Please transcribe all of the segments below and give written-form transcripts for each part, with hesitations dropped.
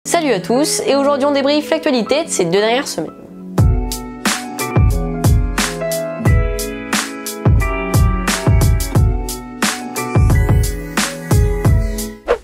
Salut à tous, et aujourd'hui on débriefe l'actualité de ces 2 dernières semaines.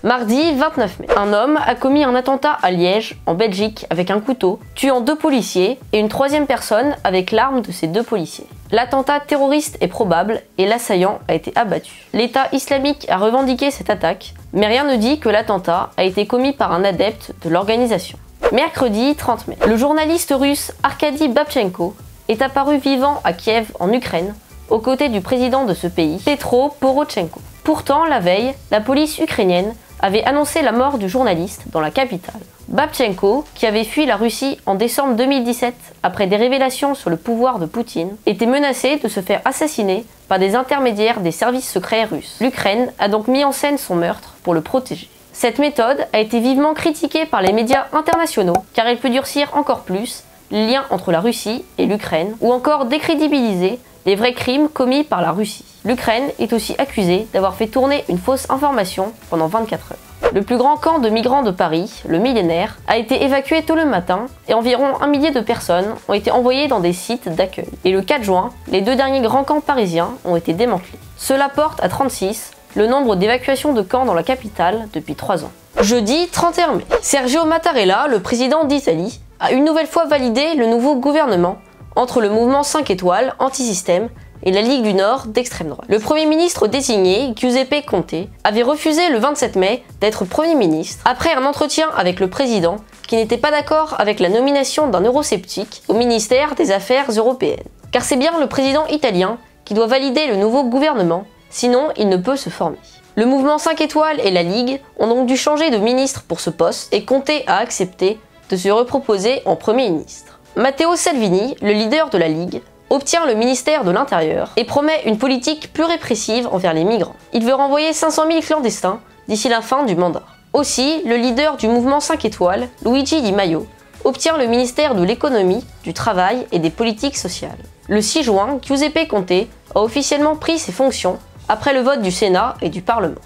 Mardi 29 mai, un homme a commis un attentat à Liège, en Belgique, avec un couteau, tuant 2 policiers et une 3e personne avec l'arme de ces 2 policiers. L'attentat terroriste est probable et l'assaillant a été abattu. L'État islamique a revendiqué cette attaque, mais rien ne dit que l'attentat a été commis par un adepte de l'organisation. Mercredi 30 mai, le journaliste russe Arkady Babchenko est apparu vivant à Kiev, en Ukraine, aux côtés du président de ce pays, Petro Porochenko. Pourtant, la veille, la police ukrainienne avait annoncé la mort du journaliste dans la capitale. Babchenko, qui avait fui la Russie en décembre 2017 après des révélations sur le pouvoir de Poutine, était menacé de se faire assassiner par des intermédiaires des services secrets russes. L'Ukraine a donc mis en scène son meurtre pour le protéger. Cette méthode a été vivement critiquée par les médias internationaux car elle peut durcir encore plus les liens entre la Russie et l'Ukraine ou encore décrédibiliser les vrais crimes commis par la Russie. L'Ukraine est aussi accusée d'avoir fait tourner une fausse information pendant 24 heures. Le plus grand camp de migrants de Paris, le Millénaire, a été évacué tôt le matin et environ 1 millier de personnes ont été envoyées dans des sites d'accueil. Et le 4 juin, les 2 derniers grands camps parisiens ont été démantelés. Cela porte à 36 le nombre d'évacuations de camps dans la capitale depuis 3 ans. Jeudi 31 mai, Sergio Mattarella, le président d'Italie, a une nouvelle fois validé le nouveau gouvernement entre le mouvement 5 étoiles anti-système et la Ligue du Nord d'extrême droite. Le Premier ministre désigné, Giuseppe Conte, avait refusé le 27 mai d'être Premier ministre après un entretien avec le président qui n'était pas d'accord avec la nomination d'un eurosceptique au ministère des Affaires européennes. Car c'est bien le président italien qui doit valider le nouveau gouvernement, sinon il ne peut se former. Le mouvement 5 étoiles et la Ligue ont donc dû changer de ministre pour ce poste et Conte a accepté de se reproposer en Premier ministre. Matteo Salvini, le leader de la Ligue, obtient le ministère de l'Intérieur et promet une politique plus répressive envers les migrants. Il veut renvoyer 500 000 clandestins d'ici la fin du mandat. Aussi, le leader du mouvement 5 étoiles, Luigi Di Maio, obtient le ministère de l'économie, du travail et des politiques sociales. Le 6 juin, Giuseppe Conte a officiellement pris ses fonctions après le vote du Sénat et du Parlement.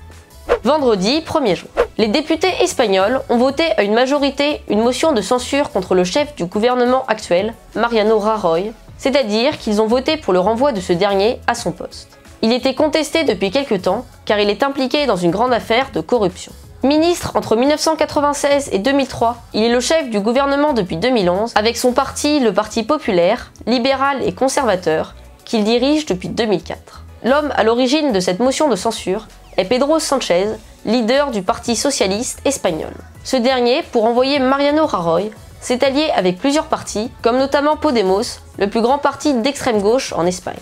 Vendredi 1er juin. Les députés espagnols ont voté à une majorité une motion de censure contre le chef du gouvernement actuel, Mariano Rajoy, c'est-à-dire qu'ils ont voté pour le renvoi de ce dernier à son poste. Il était contesté depuis quelque temps car il est impliqué dans une grande affaire de corruption. Ministre entre 1996 et 2003, il est le chef du gouvernement depuis 2011 avec son parti, le Parti populaire, libéral et conservateur, qu'il dirige depuis 2004. L'homme à l'origine de cette motion de censure est Pedro Sánchez, leader du Parti socialiste espagnol. Ce dernier, pour envoyer Mariano Rajoy, s'est allié avec plusieurs partis, comme notamment Podemos, le plus grand parti d'extrême gauche en Espagne.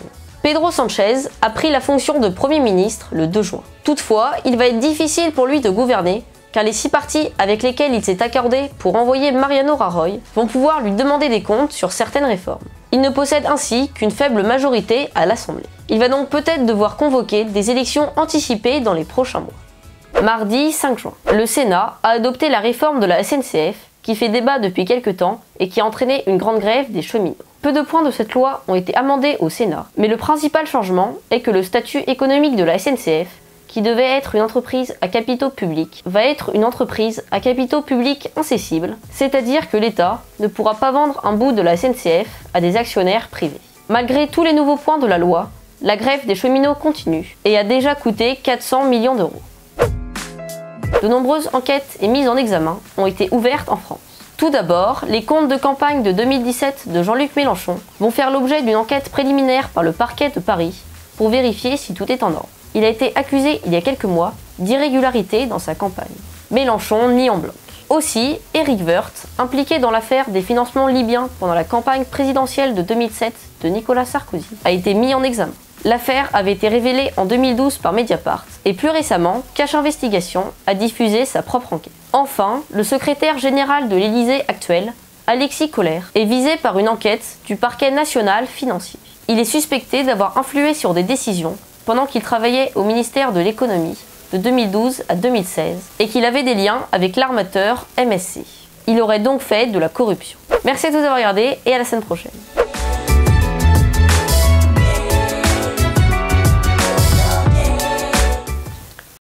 Pedro Sánchez a pris la fonction de Premier ministre le 2 juin. Toutefois, il va être difficile pour lui de gouverner, car les 6 partis avec lesquels il s'est accordé pour envoyer Mariano Rajoy vont pouvoir lui demander des comptes sur certaines réformes. Il ne possède ainsi qu'une faible majorité à l'Assemblée. Il va donc peut-être devoir convoquer des élections anticipées dans les prochains mois. Mardi 5 juin, le Sénat a adopté la réforme de la SNCF qui fait débat depuis quelques temps et qui a entraîné une grande grève des cheminots. Peu de points de cette loi ont été amendés au Sénat, mais le principal changement est que le statut économique de la SNCF, qui devait être une entreprise à capitaux publics, va être une entreprise à capitaux publics incessibles, c'est-à-dire que l'État ne pourra pas vendre un bout de la SNCF à des actionnaires privés. Malgré tous les nouveaux points de la loi, la grève des cheminots continue et a déjà coûté 400 millions d'euros. De nombreuses enquêtes et mises en examen ont été ouvertes en France. Tout d'abord, les comptes de campagne de 2017 de Jean-Luc Mélenchon vont faire l'objet d'une enquête préliminaire par le parquet de Paris pour vérifier si tout est en ordre. Il a été accusé il y a quelques mois d'irrégularité dans sa campagne. Mélenchon nie en bloc. Aussi, Éric Woerth, impliqué dans l'affaire des financements libyens pendant la campagne présidentielle de 2007 de Nicolas Sarkozy, a été mis en examen. L'affaire avait été révélée en 2012 par Mediapart et plus récemment, Cache Investigation a diffusé sa propre enquête. Enfin, le secrétaire général de l'Élysée actuel, Alexis Kohler, est visé par une enquête du parquet national financier. Il est suspecté d'avoir influé sur des décisions pendant qu'il travaillait au ministère de l'économie de 2012 à 2016 et qu'il avait des liens avec l'armateur MSC. Il aurait donc fait de la corruption. Merci à tous d'avoir regardé et à la semaine prochaine.